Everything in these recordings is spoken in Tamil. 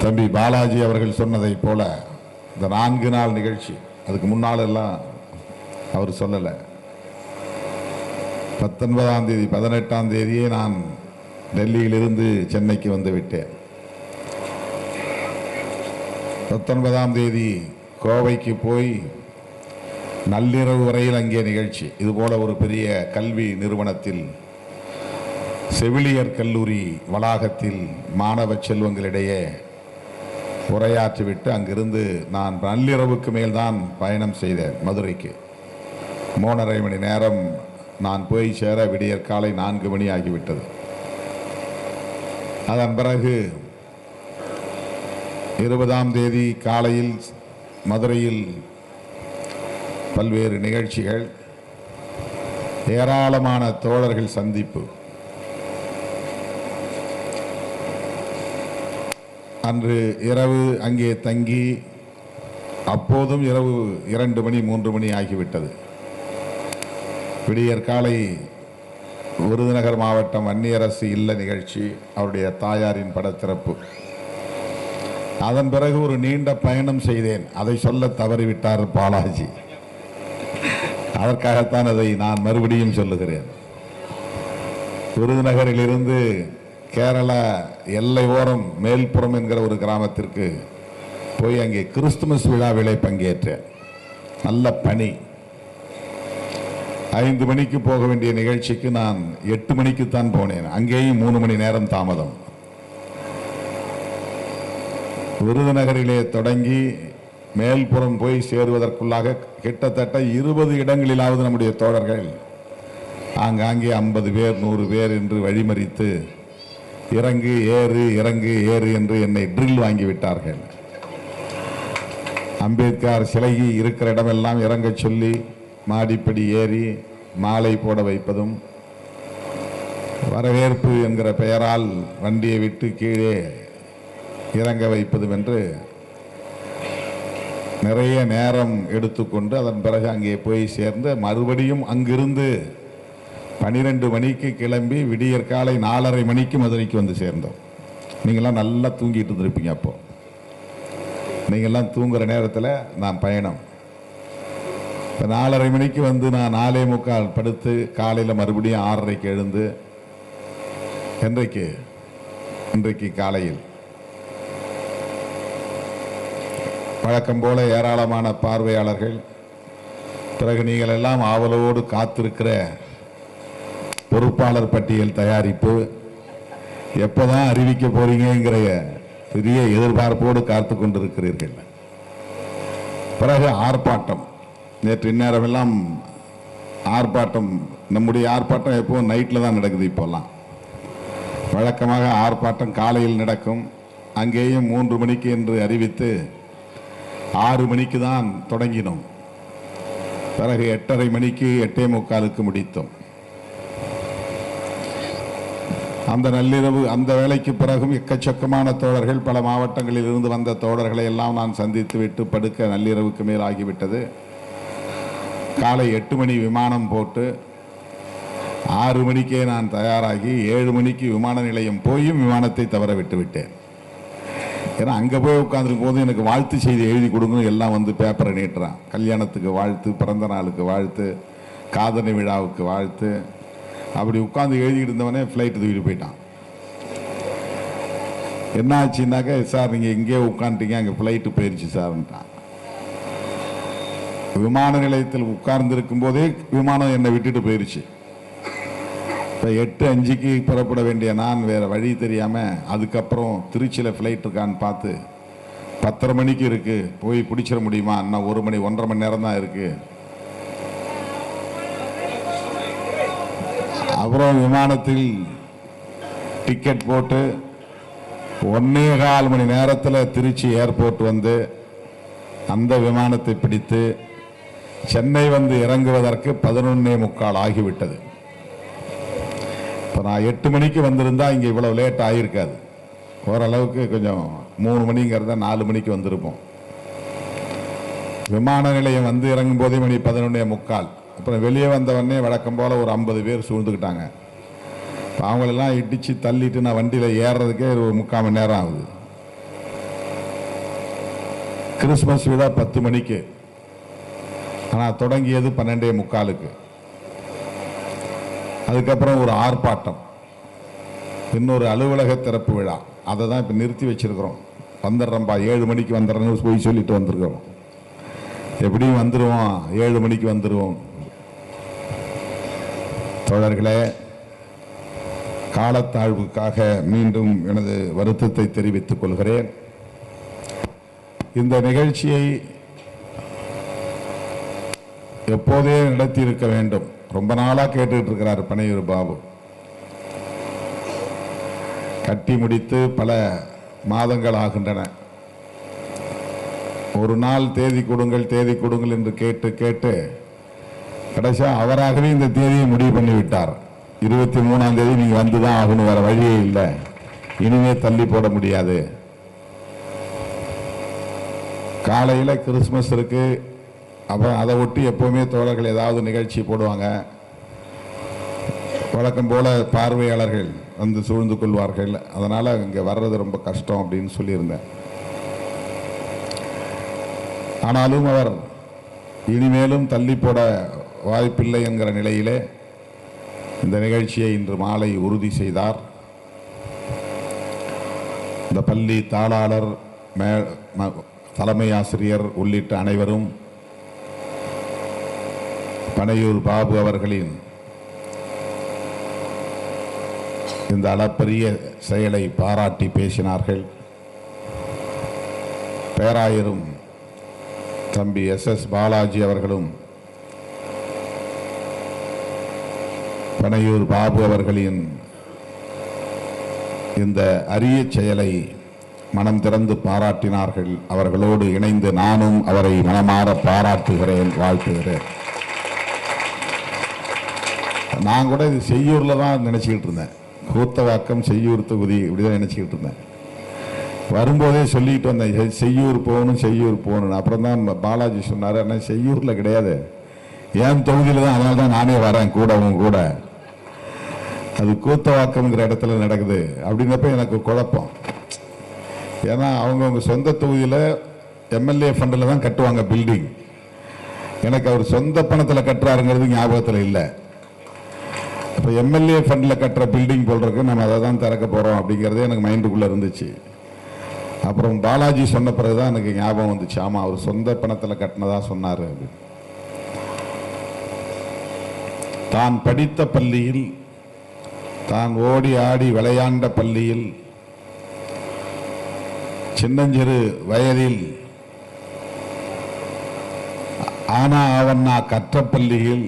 தம்பி பாலாஜி அவர்கள் சொன்னதை போல இந்த 4 நாள் நிகழ்ச்சி, அதுக்கு முன்னால் எல்லாம் அவர் சொல்லலை. 19ஆம் தேதி 18ஆம் தேதியே நான் டெல்லியிலிருந்து சென்னைக்கு வந்து விட்டேன். 19ஆம் தேதி கோவைக்கு போய் நள்ளிரவு வரையில் அங்கே நிகழ்ச்சி. இதுபோல ஒரு பெரிய கல்வி நிறுவனத்தில் செவிலியர் கல்லூரி வளாகத்தில் மாணவ செல்வங்களிடையே உரையாற்றிவிட்டு அங்கிருந்து நான் நள்ளிரவுக்கு மேல்தான் பயணம் செய்தேன் மதுரைக்கு. 3.5 மணி நேரம் நான் போய் சேர விடியற் காலை 4 மணி ஆகிவிட்டது. அதன் பிறகு 20ஆம் தேதி காலையில் மதுரையில் பல்வேறு நிகழ்ச்சிகள், ஏராளமான தோழர்கள் சந்திப்பு. அன்று இரவு அங்கே தங்கி, அப்போதும் இரவு 2 மணி 3 மணி ஆகிவிட்டது. விடியற் காலை விருதுநகர் மாவட்டம் வன்னியரசு இல்ல நிகழ்ச்சி, அவருடைய தாயாரின் படத்திறப்பு. அதன் பிறகு ஒரு நீண்ட பயணம் செய்தேன். அதை சொல்ல தவறிவிட்டார் பாலாஜி. அதற்காகத்தான் அதை நான் மறுபடியும் சொல்லுகிறேன். விருதுநகரிலிருந்து கேரள எல்லை ஓரம் மேல்புறம் என்கிற ஒரு கிராமத்திற்கு போய் அங்கே கிறிஸ்துமஸ் விழாவிலே பங்கேற்றேன். நல்ல பனி. 5 மணிக்கு போக வேண்டிய நிகழ்ச்சிக்கு நான் 8 மணிக்குத்தான் போனேன். அங்கேயும் 3 மணி நேரம் தாமதம். விருதுநகரிலே தொடங்கி மேல்புறம் போய் சேருவதற்குள்ளாக கிட்டத்தட்ட 20 இடங்களிலாவது நம்முடைய தோழர்கள் ஆங்காங்கே 50 பேர் 100 பேர் என்று வழிமறித்து இறங்கு ஏறு இறங்கு ஏறு என்று என்னை ட்ரில் வாங்கிவிட்டார்கள். அம்பேத்கர் சிலை இருக்கிற இடமெல்லாம் இறங்க சொல்லி மாடிப்படி ஏறி மாலை போட வைப்பதும், வரவேற்பு என்கிற பெயரால் வண்டியை விட்டு கீழே இறங்க வைப்பதும் என்று நிறைய நேரம் எடுத்துக்கொண்டு அதன் பிறகு அங்கே போய் சேர்ந்து மறுபடியும் அங்கிருந்து 12 மணிக்கு கிளம்பி விடியற் காலை 4:30 மணிக்கு மதுரைக்கு வந்து சேர்ந்தோம். நீங்கள்லாம் நல்லா தூங்கிட்டு இருந்திருப்பீங்க. அப்போ நீங்கள்லாம் தூங்குற நேரத்தில் நான் பயணம். இப்போ 4:30 மணிக்கு வந்து நான் 4:45 படுத்து காலையில் மறுபடியும் 6:30க்கு எழுந்து இன்றைக்கு காலையில் வழக்கம் போல ஏராளமான பார்வையாளர்கள், பிறகு நீங்கள் எல்லாம் ஆவலோடு காத்திருக்கிற பொறுப்பாளர் பட்டியல் தயாரிப்பு எப்போதான் அறிவிக்க போறீங்கிற பெரிய எதிர்பார்ப்போடு காத்து கொண்டிருக்கிறீர்கள். பிறகு ஆர்ப்பாட்டம். நேற்று இந்நேரமெல்லாம் ஆர்ப்பாட்டம், நம்முடைய ஆர்ப்பாட்டம் எப்போவும் நைட்டில் தான் நடக்குது. இப்போல்லாம் வழக்கமாக ஆர்ப்பாட்டம் காலையில் நடக்கும். அங்கேயும் 3 மணிக்கு என்று அறிவித்து 6 மணிக்கு தான் தொடங்கினோம். பிறகு 8:30 மணிக்கு 8:45க்கு முடித்தோம். அந்த நள்ளிரவு அந்த வேலைக்கு பிறகும் எக்கச்சக்கமான தோழர்கள், பல மாவட்டங்களில் இருந்து வந்த தோழர்களை எல்லாம் நான் சந்தித்து விட்டு படுக்க நள்ளிரவுக்கு மேல் ஆகிவிட்டது. காலை 8 மணி விமானம் போட்டு 6 மணிக்கே நான் தயாராகி 7 மணிக்கு விமான நிலையம் போயும் விமானத்தை தவற விட்டு விட்டேன். ஏன்னா அங்கே போய் உட்காந்துருக்கும் போது எனக்கு வாழ்த்து செய்தி எழுதி கொடுங்க, எல்லாம் வந்து பேப்பரை நீட்டுறான். கல்யாணத்துக்கு வாழ்த்து, பிறந்த நாளுக்கு வாழ்த்து, காதணி விழாவுக்கு வாழ்த்து. அப்படி உட்காந்து எழுதிக்கிட்டு இருந்தவனே ஃப்ளைட்டு தூக்கிட்டு போயிட்டான். என்ன ஆச்சுன்னாக்க, சார் நீங்கள் இங்கே உட்காந்துட்டீங்க, அங்கே ஃப்ளைட்டு போயிடுச்சு சார்ன்ட்டான். விமான நிலையத்தில் உட்கார்ந்துருக்கும் போதே விமானம் என்னை விட்டுட்டு போயிடுச்சு. இப்போ 8:05க்கு புறப்பட வேண்டிய நான் வேறு வழி தெரியாமல் அதுக்கப்புறம் திருச்சியில் ஃப்ளைட் இருக்கான்னு பார்த்து 10:30 மணிக்கு இருக்குது, போய் பிடிச்சிட முடியுமா, இன்னும் 1 மணி 1.5 மணி நேரம் தான் இருக்குது. அப்புறம் விமானத்தில் டிக்கெட் போட்டு 1.25 மணி நேரத்தில் திருச்சி ஏர்போர்ட் வந்து அந்த விமானத்தை பிடித்து சென்னை வந்து இறங்குவதற்கு 11:45 ஆகிவிட்டது. இப்போ நான் 8 மணிக்கு வந்திருந்தா இங்கே இவ்வளோ லேட் ஆகியிருக்காது. ஓரளவுக்கு கொஞ்சம் 3 மணிங்கிறத 4 மணிக்கு வந்திருப்போம். விமான நிலையம் வந்து இறங்கும் போதே மணி 11:45. அப்புறம் வெளியே வந்தவொடனே வழக்கம் போல் ஒரு 50 பேர் சூழ்ந்துக்கிட்டாங்க. அவங்களெல்லாம் இடித்து தள்ளிட்டு நான் வண்டியில் ஏறுறதுக்கே ஒரு 3/4 மணி நேரம் ஆகுது. கிறிஸ்மஸ் விழா 10 மணிக்கு, ஆனால் தொடங்கியது 12:45. அதுக்கப்புறம் ஒரு ஆர்ப்பாட்டம், இன்னொரு அலுவலக திறப்பு விழா. அதை தான் இப்போ நிறுத்தி வச்சிருக்கிறோம். வந்துடுறோம்பா, 7 மணிக்கு வந்துடுறேன்னு போய் சொல்லிட்டு வந்திருக்கிறோம். எப்படியும் வந்துடுவோம், 7 மணிக்கு வந்துடுவோம். தோழர்களே, காலத்தாழ்வுக்காக மீண்டும் எனது வருத்தத்தை தெரிவித்துக் கொள்கிறேன். இந்த நிகழ்ச்சியை எப்போதே நடத்தி இருக்க வேண்டும். ரொம்ப நாளா கேட்டுட்டு இருக்கிறார் பனையூர் பாபு. கட்டி முடித்து பல மாதங்கள் ஆகின்றன. ஒரு நாள் தேதி கொடுங்கள் என்று கேட்டு கேட்டு கடைசியா அவராகவே இந்த தேதியை முடிவு பண்ணிவிட்டார். 23ஆம் தேதி நீங்க வந்துதான் ஆகணும், வேற வழியே இல்லை, இனிமே தள்ளி போட முடியாது. காலையில் கிறிஸ்மஸ் இருக்கு, அப்புறம் அதை ஒட்டி எப்பவுமே தோழர்கள் ஏதாவது நிகழ்ச்சி போடுவாங்க. வழக்கம் போல பார்வையாளர்கள் வந்து சூழ்ந்து கொள்வார்கள். அதனால இங்கே வர்றது ரொம்ப கஷ்டம் அப்படின்னு சொல்லியிருந்தேன். ஆனாலும் அவர் இனிமேலும் தள்ளி போட வாய்ப்பில்லை என்கிற நிலையிலே இந்த நிகழ்ச்சியை இன்று மாலை உறுதி செய்தார். இந்த பள்ளி தாளாளர், தலைமை ஆசிரியர் உள்ளிட்ட அனைவரும் பனையூர் பாபு அவர்களின் இந்த அளப்பரிய செயலை பாராட்டி பேசினார்கள். பேராயரும் தம்பி SS பாலாஜி அவர்களும் பனையூர் பாபு அவர்களின் இந்த அரிய செயலை மனம் திறந்து பாராட்டினார்கள். அவர்களோடு இணைந்து நானும் அவரை மனமாற பாராட்டுகிறேன், வாழ்த்துகிறேன். நான் கூட இது செய்யூர்ல தான் நினைச்சுக்கிட்டு இருந்தேன். கூத்தவாக்கம் செய்யூர் தொகுதி இப்படிதான் நினைச்சுக்கிட்டு இருந்தேன். வரும்போதே சொல்லிட்டு வந்தேன், செய்யூர் போகணும். அப்புறம் தான் பாலாஜி சொன்னார், ஆனால் செய்யூர்ல கிடையாது, என் தொகுதியில் தான், அதனால தான் நானே வரேன் கூட. அது கூத்தவாக்கம்ங்கிற இடத்துல நடக்குது அப்படின்னப்ப எனக்கு குழப்பம். ஏன்னா அவங்கவுங்க சொந்த தொகுதியில் MLA ஃபண்டில் தான் கட்டுவாங்க பில்டிங். எனக்கு அவர் சொந்த பணத்தில் கட்டுறாருங்கிறது ஞாபகத்தில் இல்லை. இப்போ MLA ஃபண்டில் கட்டுற பில்டிங் போடுறதுக்கு நம்ம அதை தான் திறக்க போகிறோம் அப்படிங்கிறதே எனக்கு மைண்டுக்குள்ளே இருந்துச்சு. அப்புறம் பாலாஜி சொன்ன பிறகு தான் எனக்கு ஞாபகம் வந்துச்சு, ஆமாம் அவர் சொந்த பணத்தில் கட்டினதா சொன்னார். தான் படித்த பள்ளியில், தான் ஓடி ஆடி விளையாண்ட பள்ளியில், சின்னஞ்சிறு வயதில் ஆனா அவன்னா கற்ற பள்ளியில்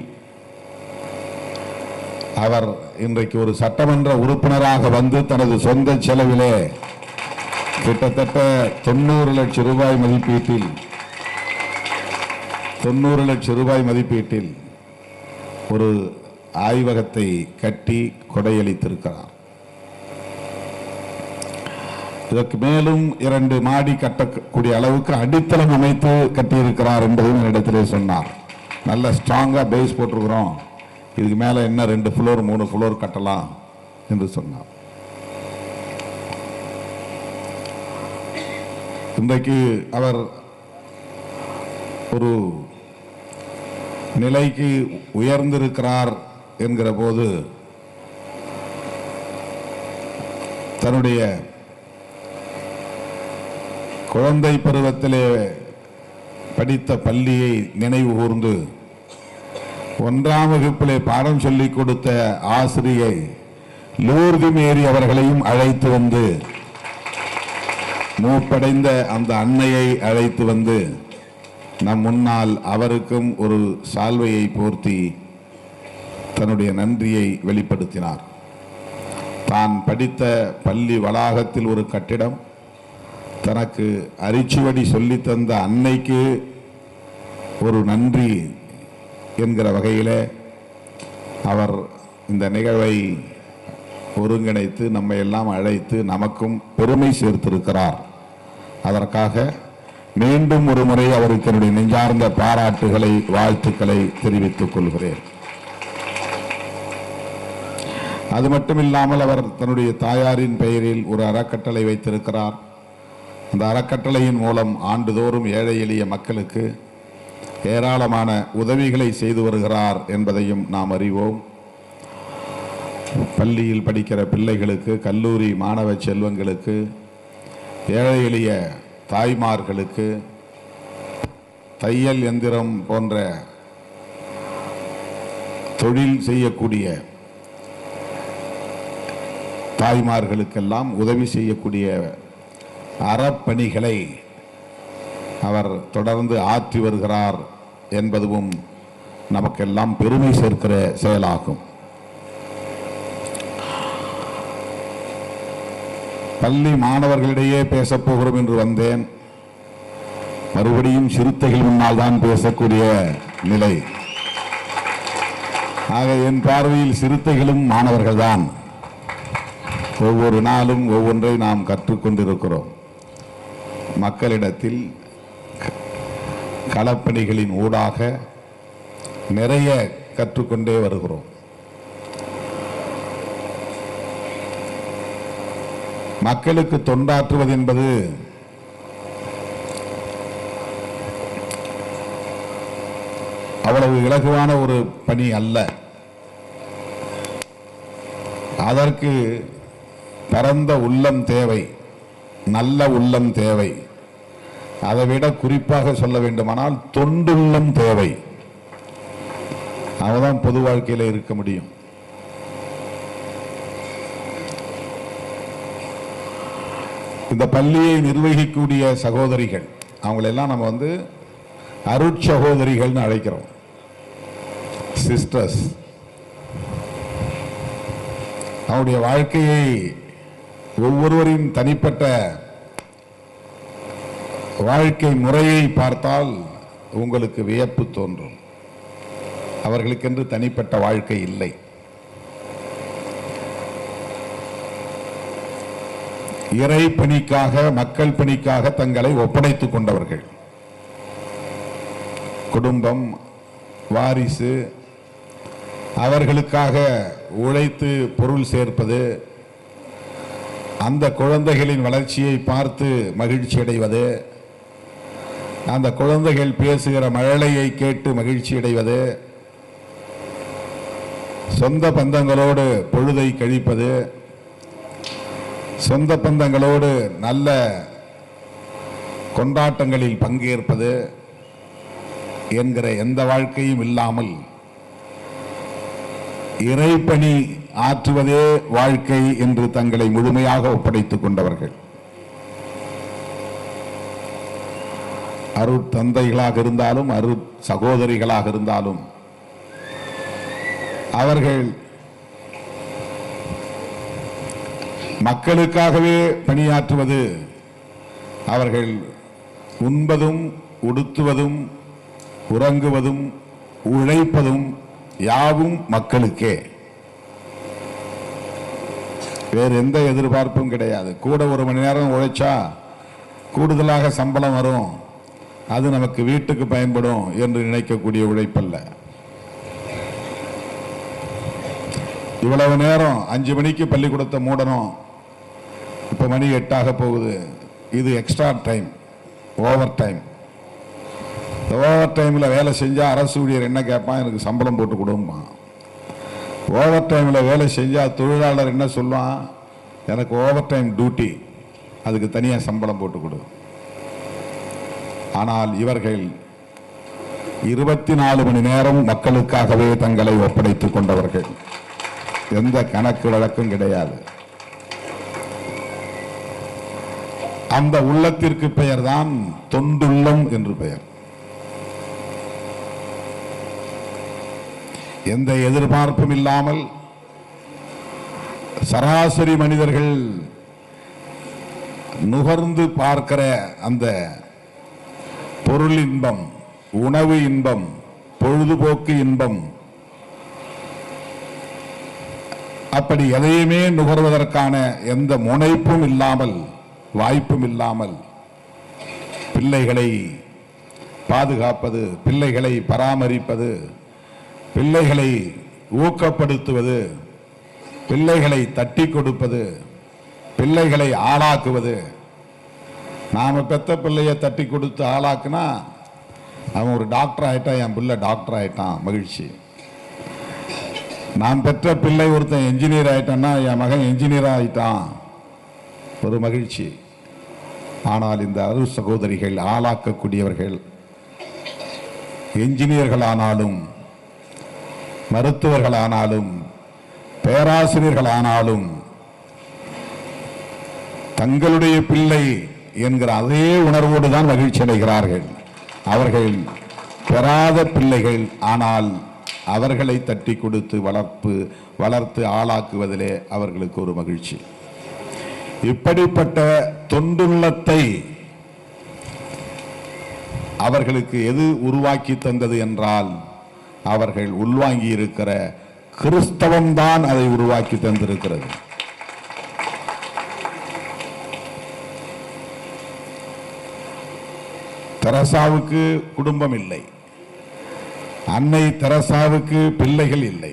அவர் இன்றைக்கு ஒரு சட்டமன்ற உறுப்பினராக வந்து தனது சொந்த செலவிலே கிட்டத்தட்ட 90 லட்சம் ரூபாய் மதிப்பீட்டில் ஒரு ஆய்வகத்தை கட்டி கொடையளித்திருக்கிறார். இதற்கு மேலும் 2 மாடி கட்டக்கூடிய அளவுக்கு அடித்தளம் அமைத்து கட்டியிருக்கிறார் என்பதையும் இடத்திலே சொன்னார். நல்ல ஸ்ட்ராங்கா பேஸ் போட்டிருக்கிறோம், இதுக்கு மேல என்ன 2 ஃப்ளோர் 3 ஃப்ளோர் கட்டலாம் என்று சொன்னார். இன்றைக்கு அவர் ஒரு நிலைக்கு உயர்ந்திருக்கிறார் என்கிற போது தன்னுடைய குழந்தை பருவத்திலே படித்த பள்ளியை நினைவு கூர்ந்து 1ஆம் வகுப்பிலே பாடம் சொல்லிக் கொடுத்த ஆசிரியை லூர்து மேரி அவர்களையும் அழைத்து வந்து, மூப்படைந்த அந்த அன்னையை அழைத்து வந்து நம் முன்னால் அவருக்கும் ஒரு சால்வையை போர்த்தி தன்னுடைய நன்றியை வெளிப்படுத்தினார். தான் படித்த பள்ளி வளாகத்தில் ஒரு கட்டிடம், தனக்கு அரிச்சுவடி சொல்லித்தந்த அன்னைக்கு ஒரு நன்றி என்கிற வகையில் அவர் இந்த நிகழ்வை ஒருங்கிணைத்து நம்மை எல்லாம் அழைத்து நமக்கும் பெருமை சேர்த்திருக்கிறார். அதற்காக மீண்டும் ஒரு முறை அவருக்கு என்னுடைய நெஞ்சார்ந்த பாராட்டுகளை, வாழ்த்துக்களை தெரிவித்துக் கொள்கிறேன். அது மட்டுமில்லாமல் அவர் தன்னுடைய தாயாரின் பெயரில் ஒரு அறக்கட்டளை வைத்திருக்கிறார். அந்த அறக்கட்டளையின் மூலம் ஆண்டுதோறும் ஏழை எளிய மக்களுக்கு ஏராளமான உதவிகளை செய்து வருகிறார் என்பதையும் நாம் அறிவோம். பள்ளியில் படிக்கிற பிள்ளைகளுக்கு, கல்லூரி மாணவ செல்வங்களுக்கு, ஏழை எளிய தாய்மார்களுக்கு தையல் எந்திரம் போன்ற தொழில் செய்யக்கூடிய தாய்மார்களுக்கெல்லாம் உதவி செய்யக்கூடிய அறப்பணிகளை அவர் தொடர்ந்து ஆற்றி வருகிறார் என்பதும் நமக்கெல்லாம் பெருமை சேர்க்கிற செயலாகும். பள்ளி மாணவர்களிடையே பேசப்போகிறோம் என்று வந்தேன். மறுபடியும் சிறுத்தைகள் முன்னால் தான் பேசக்கூடிய நிலை. ஆக என் பார்வையில் சிறுத்தைகளும் மாணவர்கள்தான். ஒவ்வொரு நாளும் ஒவ்வொன்றை நாம் கற்றுக்கொண்டிருக்கிறோம். மக்களிடத்தில் களப்பணிகளின் ஊடாக நிறைய கற்றுக்கொண்டே வருகிறோம். மக்களுக்கு தொண்டாற்றுவது என்பது அவ்வளவு இலகுவான ஒரு பணி அல்ல. அதற்கு பரந்த உள்ளம் தேவை, நல்ல உள்ளம் தேவை. அதைவிட குறிப்பாக சொல்ல வேண்டுமானால் தொண்டுள்ளம் தேவை. அவதான் பொது வாழ்க்கையில் இருக்க முடியும். இந்த பள்ளியை நிர்வகிக்கக்கூடிய சகோதரிகள், அவங்களெல்லாம் நம்ம அருட்சகோதரிகள்னு அழைக்கிறோம், சிஸ்டர்ஸ். அவருடைய வாழ்க்கையை, ஒவ்வொருவரின் தனிப்பட்ட வாழ்க்கை முறையை பார்த்தால் உங்களுக்கு வியப்பு தோன்றும். அவர்களுக்கென்று தனிப்பட்ட வாழ்க்கை இல்லை. இறை பணிக்காக, மக்கள் பணிக்காக தங்களை ஒப்படைத்துக் கொண்டவர்கள். குடும்பம், வாரிசு, அவர்களுக்காக உழைத்து பொருள் சேர்ப்பது, அந்த குழந்தைகளின் வளர்ச்சியை பார்த்து மகிழ்ச்சி அடைவது, அந்த குழந்தைகள் பேசுகிற மழலையை கேட்டு மகிழ்ச்சி அடைவது, சொந்த பந்தங்களோடு பொழுதை கழிப்பது, சொந்த பந்தங்களோடு நல்ல கொண்டாட்டங்களில் பங்கேற்பது என்கிற எந்த வாழ்க்கையும் இல்லாமல் இறைப்பணி ஆற்றுவதே வாழ்க்கை என்று தங்களை முழுமையாக ஒப்படைத்துக் கொண்டவர்கள். அருட் தந்தைகளாக இருந்தாலும், அருட் சகோதரிகளாக இருந்தாலும், அவர்கள் மக்களுக்காகவே பணியாற்றுவது, அவர்கள் உண்பதும் உடுத்துவதும் உறங்குவதும் உழைப்பதும் யாவும் மக்களுக்கே. வேறு எந்த எதிர்பார்ப்பும் கிடையாது. கூட ஒரு மணி நேரம் உழைச்சா கூடுதலாக சம்பளம் வரும், அது நமக்கு வீட்டுக்கு பயன்படும் என்று நினைக்கக்கூடிய உழைப்பல்ல. இவ்வளவு நேரம் 5 மணிக்கு பள்ளிக்கூடத்தை மூடணும், இப்போ மணி 8 போகுது, இது extra time, over time. Over டைமில் வேலை செஞ்சால் அரசு ஊழியர் என்ன கேட்பான், எனக்கு சம்பளம் போட்டு கொடுப்பான். ஓவர் டைமில் வேலை செஞ்சால் தொழிலாளர் என்ன சொல்லுவான், எனக்கு ஓவர் டைம் டியூட்டி, அதுக்கு தனியாக சம்பளம் போட்டு கொடு. ஆனால் இவர்கள் 24 மணி நேரம் மக்களுக்காகவே தங்களை ஒப்படைத்துக் கொண்டவர்கள். எந்த கணக்கு வழக்கும் கிடையாது. அந்த உள்ளத்திற்கு பெயர்தான் தொண்டுள்ளம் என்று பெயர். எந்த எதிர்பார்ப்பும் இல்லாமல் சராசரி மனிதர்கள் நுகர்ந்து பார்க்கிற அந்த பொருள் இன்பம், உணவு இன்பம், பொழுதுபோக்கு இன்பம், அப்படி எதையுமே நுகர்வதற்கான எந்த முனைப்பும் இல்லாமல், வாய்ப்பும் இல்லாமல் பிள்ளைகளை பாதுகாப்பது, பிள்ளைகளை பராமரிப்பது, பிள்ளைகளை ஊக்கப்படுத்துவது, பிள்ளைகளை தட்டி கொடுப்பது, பிள்ளைகளை ஆளாக்குவது, நாம பெத்த பிள்ளைய தட்டி கொடுத்து ஆளாக்குனா அவன் ஒரு டாக்டர் ஆயிட்டான், என் பிள்ளை டாக்டர் ஆயிட்டான், மகிழ்ச்சி. நான் பெற்ற பிள்ளை ஒருத்தன் என்ஜினியர் ஆயிட்டான்னா என் மகன் என்ஜினியர் ஆயிட்டான், ஒரு மகிழ்ச்சி. ஆனால் இந்த அரு சகோதரிகள் ஆளாக்கக்கூடியவர்கள் என்ஜினியர்களானாலும் மருத்துவர்களானாலும் பேராசிரியர்களானாலும் தங்களுடைய பிள்ளை என்கிற அதே உணர்வோடு தான் மகிழ்ச்சி அடைகிறார்கள். அவர்கள் பெறாத பிள்ளைகள், ஆனால் அவர்களை தட்டி கொடுத்து வளர்த்து ஆளாக்குவதிலே அவர்களுக்கு ஒரு மகிழ்ச்சி. இப்படிப்பட்ட தொண்டுள்ளத்தை அவர்களுக்கு எது உருவாக்கி தந்தது என்றால் அவர்கள் உள்வாங்கி இருக்கிற கிறிஸ்தவம் தான் அதை உருவாக்கி தந்திருக்கிறது. தெரசாவுக்கு குடும்பம் இல்லை, அன்னை தெரசாவுக்கு பிள்ளைகள் இல்லை.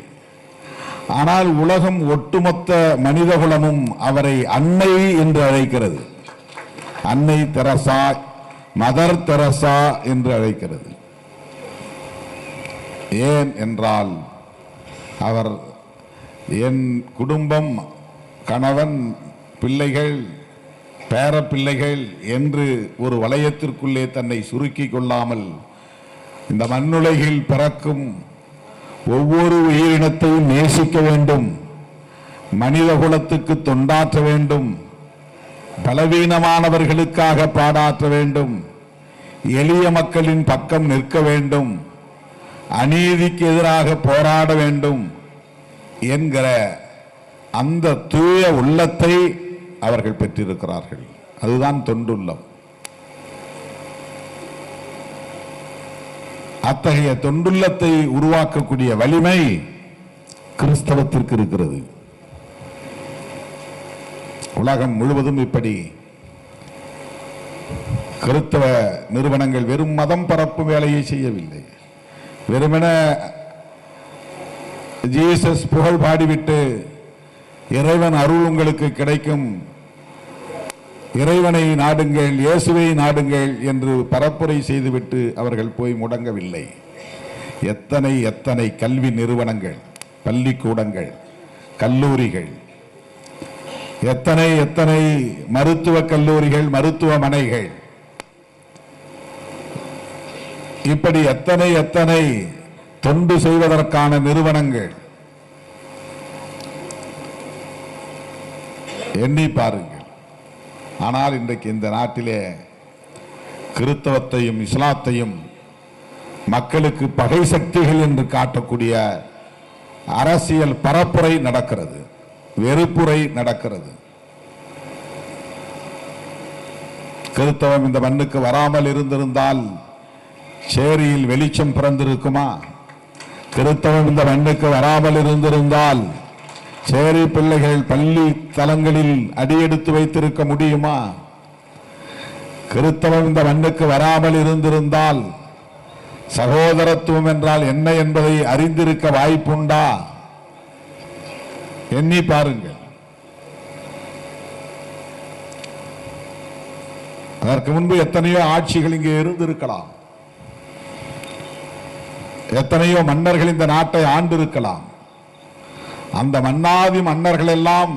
ஆனால் உலகம் ஒட்டுமொத்த மனிதகுலமும் அவரை அன்னை என்று அழைக்கிறது. அன்னை தெரசா, மதர் தெரசா என்று அழைக்கிறது. ஏன் என்றால் அவர் என் குடும்பம், கணவன், பிள்ளைகள், பேர பிள்ளைகள் என்று ஒரு வளையத்திற்குள்ளே தன்னை சுருக்கி கொள்ளாமல் இந்த மண்ணுலகில் பிறக்கும் ஒவ்வொரு உயிரினத்தையும் நேசிக்க வேண்டும், மனித குலத்துக்கு தொண்டாற்ற வேண்டும், பலவீனமானவர்களுக்காக பாடாற்ற வேண்டும், எளிய மக்களின் பக்கம் நிற்க வேண்டும், அநீதிக்கு எதிராக போராட வேண்டும் என்கிற அந்த தூய உள்ளத்தை அவர்கள் பெற்றிருக்கிறார்கள். அதுதான் தொண்டுள்ளம். அத்தகைய தொண்டுள்ளத்தை உருவாக்கக்கூடிய வலிமை கிறிஸ்தவத்திற்கு இருக்கிறது. உலகம் முழுவதும் இப்படி கிறிஸ்தவ நிறுவனங்கள் வெறும் மதம் பரப்பும் வேலையை செய்யவில்லை. வெறுமென ஜீசஸ் புகழ் பாடிவிட்டு இறைவன் அருள் உங்களுக்கு கிடைக்கும், இறைவனை நாடுங்கள், இயேசுவை நாடுங்கள் என்று பரப்புரை செய்துவிட்டு அவர்கள் போய் முடங்கவில்லை. எத்தனை எத்தனை கல்வி நிறுவனங்கள், பள்ளிக்கூடங்கள், கல்லூரிகள், எத்தனை எத்தனை மருத்துவக் கல்லூரிகள், மருத்துவமனைகள், இப்படி எத்தனை எத்தனை தொண்டு செய்வதற்கான நிறுவனங்கள். எண்ணி பாருங்கள். ஆனால் இன்றைக்கு இந்த நாட்டிலே கிறிஸ்தவத்தையும் இஸ்லாத்தையும் மக்களுக்கு பகை சக்திகள் என்று காட்டக்கூடிய அரசியல் பரப்புரை நடக்கிறது, வெறுப்புரை நடக்கிறது. கிறிஸ்தவம் இந்த மண்ணுக்கு வராமல் இருந்திருந்தால் சேரியில் வெளிச்சம் பிறந்திருக்குமா? கிறிஸ்தவம் இந்த மண்ணுக்கு வராமல் இருந்திருந்தால் சேரி பிள்ளைகள் பள்ளி தலங்களில் அடியெடுத்து வைத்திருக்க முடியுமா? கிறிஸ்தவம் இந்த மண்ணுக்கு வராமல் இருந்திருந்தால் சகோதரத்துவம் என்றால் என்ன என்பதை அறிந்திருக்க வாய்ப்புண்டா? எண்ணி பாருங்கள். அதற்கு முன்பு எத்தனையோ ஆட்சிகள் இங்கே இருந்திருக்கலாம், எத்தனையோ மன்னர்கள் இந்த நாட்டை ஆண்டிருக்கலாம். அந்த மன்னாதி மன்னர்கள் எல்லாம்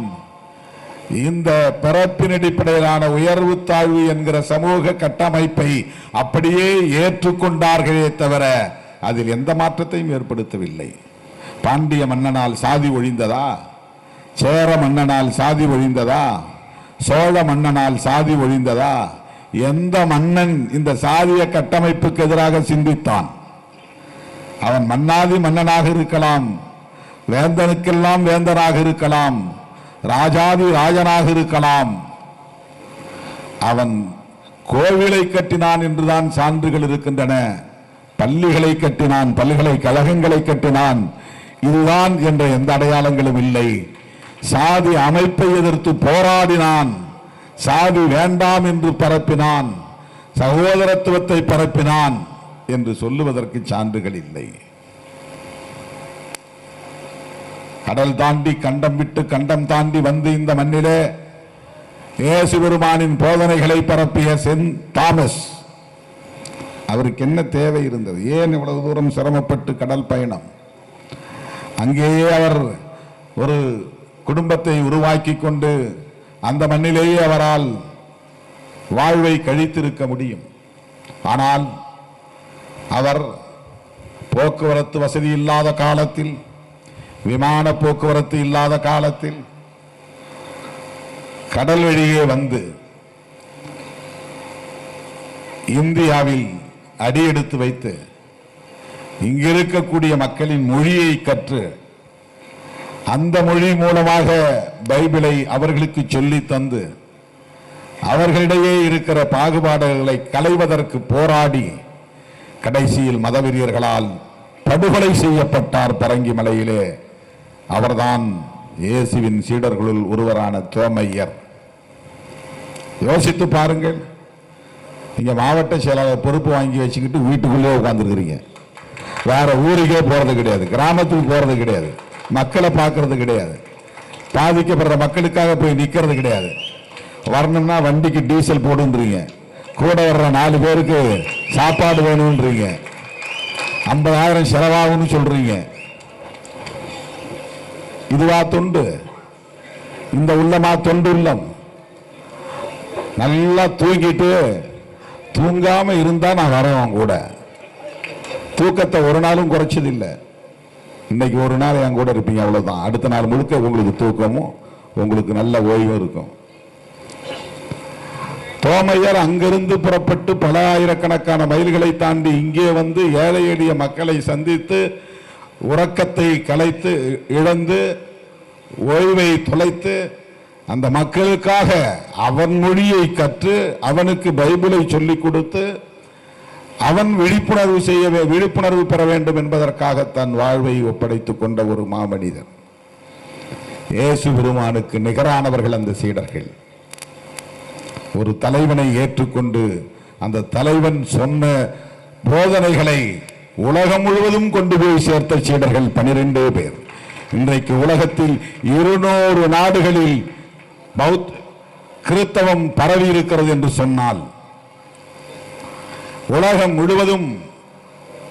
இந்த பிறப்பின் அடிப்படையிலான உயர்வு தாழ்வு என்கிற சமூக கட்டமைப்பை அப்படியே ஏற்றுக்கொண்டார்களே தவிர அதில் எந்த மாற்றத்தையும் ஏற்படுத்தவில்லை. பாண்டிய மன்னனால் சாதி ஒழிந்ததா? சேர மன்னனால் சாதி ஒழிந்ததா? சோழ மன்னனால் சாதி ஒழிந்ததா? எந்த மன்னன் இந்த சாதிய கட்டமைப்புக்கு எதிராக சிந்தித்தான்? அவன் மன்னாதி மன்னனாக இருக்கலாம், வேந்தனுக்கெல்லாம் வேந்தனாக இருக்கலாம், ராஜாதி ராஜனாக இருக்கலாம். அவன் கோவிலை கட்டினான் என்றுதான் சான்றுகள் இருக்கின்றன. பள்ளிகளை கட்டினான், பல்கலைக்கழகங்களை கட்டினான், இதுதான் என்ற எந்த அடையாளங்களும் இல்லை. சாதி அமைப்பை எதிர்த்து போராடினான், சாதி வேண்டாம் என்று பரப்பினான், சகோதரத்துவத்தை பரப்பினான் என்று சொல்லுவதற்கு சான்றுகள் இல்லை. கடல் தாண்டி கண்டம் விட்டு கண்டம் தாண்டி வந்து இந்த மண்ணிலே இயேசு பெருமானின் போதனைகளை பரப்பிய சென்ட் தாமஸ், அவருக்கு என்ன தேவை இருந்தது? ஏன் இவ்வளவு தூரம் சிரமப்பட்டு கடல் பயணம்? அங்கேயே அவர் ஒரு குடும்பத்தை உருவாக்கி கொண்டு அந்த மண்ணிலேயே அவரால் வாழ்வை கழித்திருக்க முடியும். ஆனால் அவர் போக்குவரத்து வசதி இல்லாத காலத்தில், விமான போக்குவரத்து இல்லாத காலத்தில் கடல் வழியே வந்து இந்தியாவில் அடியெடுத்து வைத்து இங்கிருக்கக்கூடிய மக்களின் மொழியை கற்று அந்த மொழி மூலமாக பைபிளை அவர்களுக்கு சொல்லி தந்து அவர்களிடையே இருக்கிற பாகுபாடுகளை களைவதற்கு போராடி கடைசியில் மதவெறியர்களால் படுகொலை செய்யப்பட்டார் பரங்கி மலையிலே. அவர்தான் இயேசுவின் சீடர்களுள் ஒருவரான தோமையர். யோசித்து பாருங்கள், நீங்க மாவட்ட செயலாளர் பொறுப்பு வாங்கி வச்சுக்கிட்டு வீட்டுக்குள்ளே உட்கார்ந்துருக்கிறீங்க. வேற ஊருக்கே போறது கிடையாது, கிராமத்துக்கு போறது கிடையாது, மக்களை பார்க்கறது கிடையாது, பாதிக்கப்படுற மக்களுக்காக போய் நிக்கிறது கிடையாது. வரணும்னா வண்டிக்கு டீசல் போடுன்றீங்க, கூட வர்ற 4 பேருக்கு சாப்பாடு வேணும்ன்றீங்க, 50,000 செலவாகும்னு சொல்றீங்க. இதுவா தொண்டு? இந்த உள்ளமா தொண்டு உள்ளம்? நல்லா தூங்கிட்டு தூங்காம இருந்தா நான் வரேன் கூட. தூக்கத்தை ஒரு நாளும் குறைச்சது இல்லை. இன்னைக்கு ஒரு நாள் என் கூட இருப்பீங்க, அவ்வளவுதான். அடுத்த நாள் முழுக்க உங்களுக்கு தூக்கமும் உங்களுக்கு நல்ல ஓய்வும் இருக்கும். தோமையர் அங்கிருந்து புறப்பட்டு பல ஆயிரக்கணக்கான மைல்களை தாண்டி இங்கே வந்து ஏழை எளிய மக்களை சந்தித்து உறக்கத்தை கலைத்து இழந்து ஓய்வை தொலைத்து அந்த மக்களுக்காக அவன் மொழியை கற்று அவனுக்கு பைபிளை சொல்லிக் கொடுத்து அவன் விழிப்புணர்வு பெற வேண்டும் என்பதற்காக தன் வாழ்வை ஒப்படைத்துக் கொண்ட ஒரு மாமனிதன். இயேசு பெருமானுக்கு நிகரானவர்கள் அந்த சீடர்கள். ஒரு தலைவனை ஏற்றுக்கொண்டு அந்த தலைவன் சொன்ன போதனைகளை உலகம் முழுவதும் கொண்டு போய் சேர்த்த சீடர்கள் 12 பேர். இன்றைக்கு உலகத்தில் 200 நாடுகளில் கிறிஸ்தவம் பரவி இருக்கிறது என்று சொன்னால், உலகம் முழுவதும்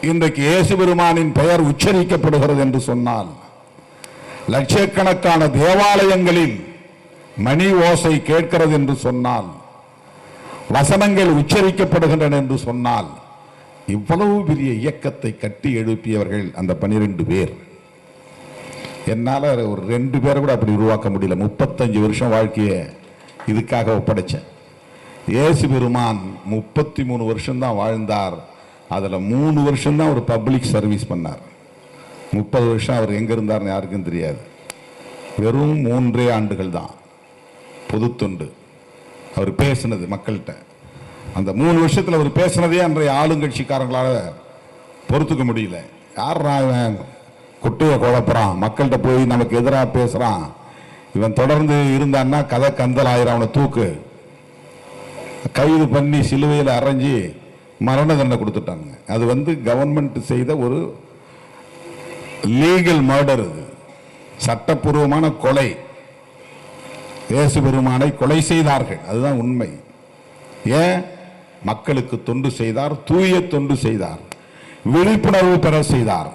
இன்றைக்கு இயேசு பெருமானின் பெயர் உச்சரிக்கப்படுகிறது என்று சொன்னால், லட்சக்கணக்கான தேவாலயங்களில் மணி ஓசை கேட்கிறது என்று சொன்னால், வசனங்கள் உச்சரிக்கப்படுகின்றன என்று சொன்னால், இவ்வளவு பெரிய இயக்கத்தை கட்டி எழுப்பியவர்கள் அந்த 12 பேர். என்னால் ஒரு 2 பேரை கூட அப்படி உருவாக்க முடியல. 35 வருஷம் வாழ்க்கையை இதுக்காக ஒப்படைச்சேன். இயேசு பெருமான் 33 வருஷம் தான் வாழ்ந்தார். அதில் 3 வருஷம் தான் ஒரு பப்ளிக் சர்வீஸ் பண்ணார். 30 வருஷம் அவர் எங்கே இருந்தார்னு யாருக்கும் தெரியாது. வெறும் 3 ஆண்டுகள் தான் பொது தொண்டு. அவர் பேசினது மக்கள்கிட்ட. அந்த 3 வருஷத்தில் அவர் பேசினதே அன்றைய ஆளுங்கட்சிக்காரங்களால் பொறுத்துக்க முடியல. யார் குட்டையை குழப்புறான், மக்கள்கிட்ட போய் நமக்கு எதிராக பேசுகிறான், இவன் தொடர்ந்து இருந்தான்னா கதை கந்தல் ஆயிரம், அவனை தூக்கு, கைது பண்ணி சிலுவையில் அரைஞ்சி மரண தண்டனை கொடுத்துட்டாங்க. அது கவர்மெண்ட் செய்த ஒரு லீகல் மர்டர், இது சட்டப்பூர்வமான கொலை. இயேசு பெருமானை கொலை செய்தார்கள், அதுதான் உண்மை. ஏன்? மக்களுக்கு தொண்டு செய்தார், தூய தொண்டு செய்தார், விழிப்புணர்வு பெற செய்தார்.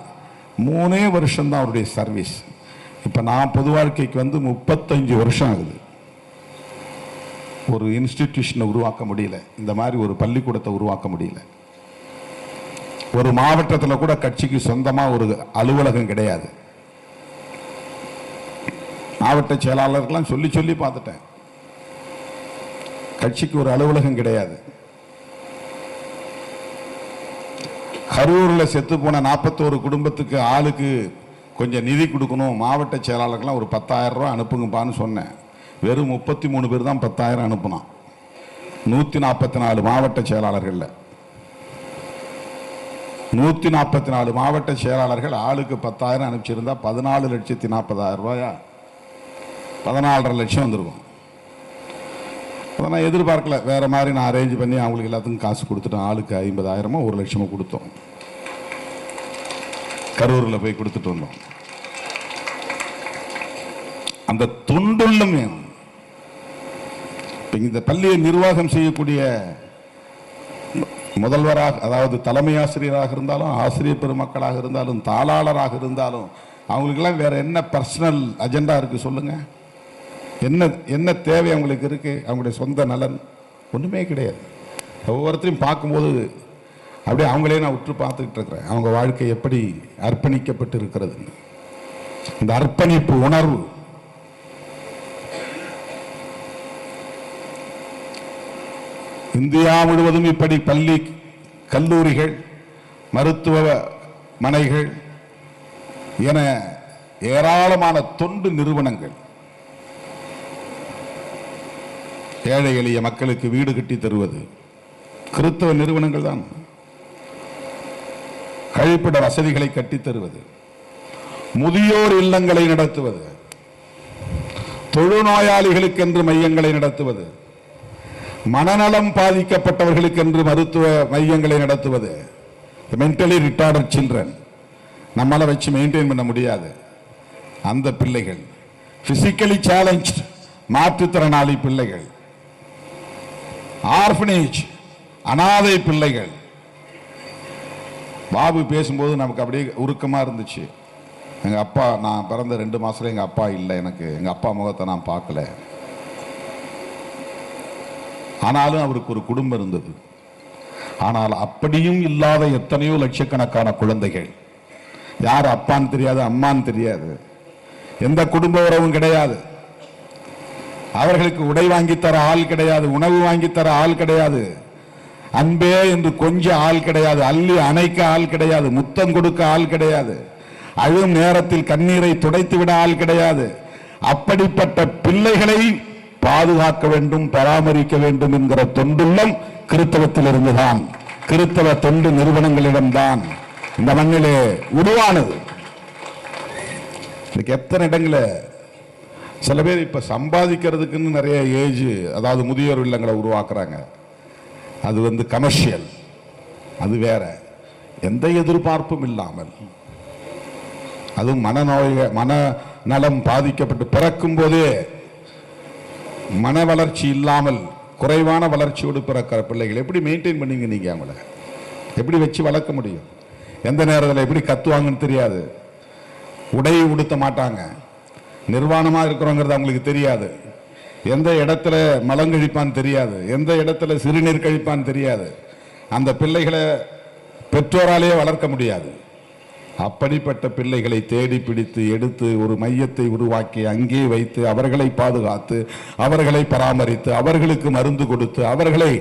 3 வருஷம் தான் அவருடைய சர்வீஸ். இப்போ நான் பொது வாழ்க்கைக்கு 35 வருஷம் ஆகுது. ஒரு இன்ஸ்டிடியூஷனை உருவாக்க முடியல, இந்த மாதிரி ஒரு பள்ளிக்கூடத்தை உருவாக்க முடியல. ஒரு மாவட்டத்தில் கூட கட்சிக்கு சொந்தமாக ஒரு அலுவலகம் கிடையாது. மாவட்ட செயலாளருக்கெல்லாம் சொல்லி சொல்லி பார்த்துட்டேன், கட்சிக்கு ஒரு அலுவலகம் கிடையாது. கரூரில் செத்து போன 41 குடும்பத்துக்கு ஆளுக்கு கொஞ்சம் நிதி கொடுக்கணும், மாவட்ட செயலாளருக்கெல்லாம் ஒரு 10,000 ரூபா அனுப்புங்கப்பான்னு சொன்னேன். வெறும் 33 பேர் தான் 10,000 அனுப்புனான். 144 மாவட்ட செயலாளர்கள், 144 மாவட்ட செயலாளர்கள் ஆளுக்கு 10,000 அனுப்பிச்சிருந்தா 14,40,000 ரூபாயா, 14.5 லட்சம் வந்திருக்கும். அதை நான் எதிர்பார்க்கல. வேற மாதிரி நான் அரேஞ்ச் பண்ணி அவங்களுக்கு எல்லாத்துக்கும் காசு கொடுத்துட்டேன். ஆளுக்கு 50,000மோ 1 லட்சமோ கொடுத்தோம். கரூரில் போய் கொடுத்துட்டு வந்தோம். அந்த தொண்டுள்ளம் இந்த பள்ளியை நிர்வாகம் செய்யக்கூடிய முதல்வராக, அதாவது தலைமை ஆசிரியராக இருந்தாலும், ஆசிரியர் பெருமக்களாக இருந்தாலும், தாளாளராக இருந்தாலும், அவங்களுக்கெல்லாம் வேற என்ன பர்சனல் அஜெண்டா இருக்கு சொல்லுங்க? என்ன தேவை அவங்களுக்கு இருக்கு? அவங்களுடைய சொந்த நலன் ஒண்ணுமே கிடையாது. ஒவ்வொருத்தரையும் பார்க்கும்போது அப்படியே அவங்களே நான் உற்று பார்த்துக்கிட்டு இருக்கிறேன். அவங்க வாழ்க்கை எப்படி அர்ப்பணிக்கப்பட்டு இருக்கிறது, இந்த அர்ப்பணிப்பு உணர்வு. இந்தியா முழுவதும் இப்படி பள்ளி, கல்லூரிகள், மருத்துவ மனைகள் என ஏராளமான தொண்டு நிறுவனங்கள் ஏழை எளிய மக்களுக்கு வீடு கட்டி தருவது கிறிஸ்தவ நிறுவனங்கள் தான். கழிப்பிட வசதிகளை கட்டி தருவது, முதியோர் இல்லங்களை நடத்துவது, தொழுநோயாளிகளுக்கு என்று மையங்களை நடத்துவது, மனநலம் பாதிக்கப்பட்டவர்களுக்கு என்று மருத்துவ மையங்களை நடத்துவது. மென்டலி ரிட்டார்டட் சில்ட்ரன் நம்மளால வச்சு மெயின்டைன் பண்ண முடியாது. அந்த பிள்ளைகள், பிசிக்கலி சேலஞ்ச் மாற்றுத்திறனாளி பிள்ளைகள், ஆர்ஃபனேஜ் அனாதை பிள்ளைகள். பாபு பேசும்போது நமக்கு அப்படியே உருக்கமா இருந்துச்சு. எங்க அப்பா, நான் பிறந்த 2 மாசத்துல எங்க அப்பா இல்லை, எனக்கு எங்க அப்பா முகத்தை நான் பார்க்கல. ஆனாலும் அவருக்கு ஒரு குடும்பம் இருந்தது. ஆனால் அப்படியும் இல்லாத எத்தனையோ லட்சக்கணக்கான குழந்தைகள், யார் அப்பான்னு தெரியாது, அம்மான்னு தெரியாது, எந்த குடும்ப உறவும் கிடையாது, அவர்களுக்கு உடை வாங்கித்தர ஆள் கிடையாது, உணவு வாங்கித்தர ஆள் கிடையாது, அன்பே என்று கொஞ்சம் ஆள் கிடையாது, அள்ளி அணைக்க ஆள் கிடையாது, முத்தம் கொடுக்க ஆள் கிடையாது, அழும் நேரத்தில் கண்ணீரை துடைத்து விட ஆள் கிடையாது. அப்படிப்பட்ட பிள்ளைகளை பாதுகாக்க வேண்டும், பராமரிக்க வேண்டும் என்கிற தொண்டுள்ளம் கிறிஸ்தவத்தில் இருந்துதான், கிறிஸ்தவ தொண்டு நிறுவனங்களிடம்தான் இந்த மண்ணிலே உருவானது. இன்னைக்கு எத்தனை இடங்கள சில பேர் இப்ப சம்பாதிக்கிறதுக்குன்னு நிறைய ஏஜ், அதாவது முதியோர் இல்லங்களை உருவாக்குறாங்க. அது கமர்ஷியல், அது வேற. எந்த எதிர்பார்ப்பும் இல்லாமல், அதுவும் மனநலம் பாதிக்கப்பட்டு பிறக்கும் போதே மன வளர்ச்சி இல்லாமல் குறைவான வளர்ச்சியோடு பிறக்கிற பிள்ளைகள் எப்படி மெயின்டைன் பண்ணீங்க நீங்க? அவங்கள எப்படி வச்சு வளர்க்க முடியும்? எந்த நேரத்தில் எப்படி கத்துவாங்கன்னு தெரியாது, உடையை உடுத்த மாட்டாங்க, நிர்வாணமா இருக்கிறோங்கிறது அவங்களுக்கு தெரியாது, எந்த இடத்துல மலம் கழிப்பான்னு தெரியாது, எந்த இடத்துல சிறுநீர் கழிப்பான்னு தெரியாது. அந்த பிள்ளைகளை பெற்றோராலேயே வளர்க்க முடியாது. அப்படிப்பட்ட பிள்ளைகளை தேடி பிடித்து எடுத்து ஒரு மையத்தை உருவாக்கி அங்கே வைத்து அவர்களை பாதுகாத்து அவர்களை பராமரித்து அவர்களுக்கு மருந்து கொடுத்து அவர்களை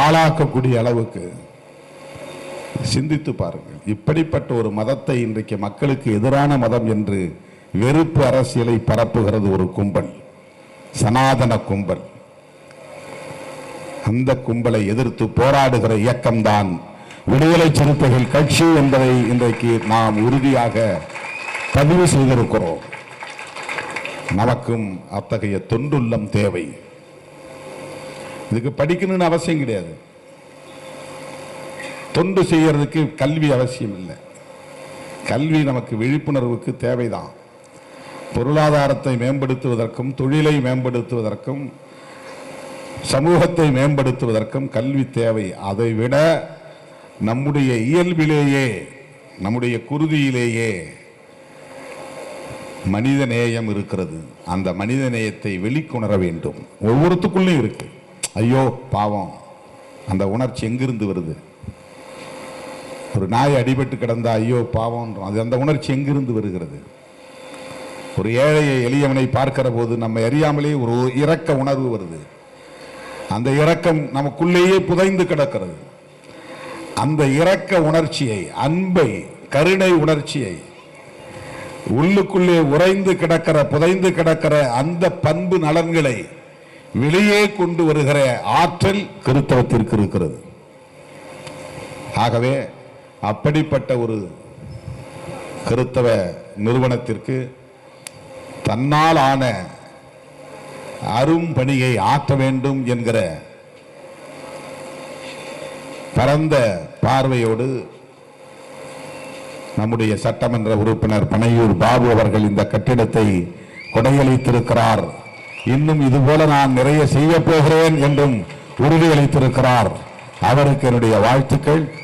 ஆளாக்கக்கூடிய அளவுக்கு சிந்தித்து பாருங்கள். இப்படிப்பட்ட ஒரு மதத்தை இன்றைக்கு மக்களுக்கு எதிரான மதம் என்று வெறுப்பு அரசியலை பரப்புகிறது ஒரு கும்பல், சனாதன கும்பல். அந்த கும்பலை எதிர்த்து போராடுகிற இயக்கம்தான் விடுதலை சிறுத்தைகள் கட்சி என்பதை இன்றைக்கு நாம் உறுதியாக பதிவு செய்திருக்கிறோம். நமக்கும் அத்தகைய தொண்டுள்ளம் தேவை. இதுக்கு படிக்கணும்னு அவசியம் கிடையாது, தொண்டு செய்யறதுக்கு கல்வி அவசியம் இல்லை. கல்வி நமக்கு விழிப்புணர்வுக்கு தேவைதான். பொருளாதாரத்தை மேம்படுத்துவதற்கும் தொழிலை மேம்படுத்துவதற்கும் சமூகத்தை மேம்படுத்துவதற்கும் கல்வி தேவை. அதை விட நம்முடைய இயல்பிலேயே, நம்முடைய குருதியிலேயே மனித நேயம் இருக்கிறது. அந்த மனித நேயத்தை வெளிக்கொணர வேண்டும். ஒவ்வொருத்துக்குள்ளேயும் இருக்கு. ஐயோ பாவம், அந்த உணர்ச்சி எங்கிருந்து வருது? ஒரு நாய் அடிபட்டு கிடந்தா ஐயோ பாவம், அது அந்த உணர்ச்சி எங்கிருந்து வருகிறது? ஒரு ஏழையை எளியவனை பார்க்கிற போது நம்ம அறியாமலே ஒரு இரக்க உணர்வு வருது. அந்த இரக்கம் நமக்குள்ளேயே புதைந்து கிடக்கிறது. அந்த இரக்க உணர்ச்சியை, அன்பை, கருணை உணர்ச்சியை, உள்ளுக்குள்ளே உறைந்து கிடக்கிற, புதைந்து கிடக்கிற அந்த பண்பு நலன்களை வெளியே கொண்டு வருகிற ஆற்றல் கிறிஸ்தவத்திற்கு இருக்கிறது. ஆகவே அப்படிப்பட்ட ஒரு கிறிஸ்தவ நிறுவனத்திற்கு தன்னால் ஆன அரும் பணியை ஆற்ற வேண்டும் என்கிற பரந்த பார்வையோடு நம்முடைய சட்டமன்ற உறுப்பினர் பனையூர் பாபு அவர்கள் இந்த கட்டிடத்தை கொடையளித்திருக்கிறார். இன்னும் இதுபோல நான் நிறைய செய்ய போகிறேன் என்றும் உறுதியளித்திருக்கிறார். அவருக்கு என்னுடைய வாழ்த்துக்கள்.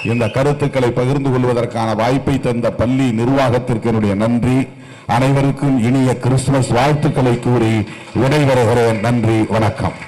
இந்த கருத்துக்களை பகிர்ந்து கொள்வதற்கான வாய்ப்பை தந்த பள்ளி நிர்வாகத்திற்கு என்னுடைய நன்றி. அனைவருக்கும் இனிய கிறிஸ்துமஸ் வாழ்த்துக்களை கூறி விடைபெறுகிறேன். நன்றி, வணக்கம்.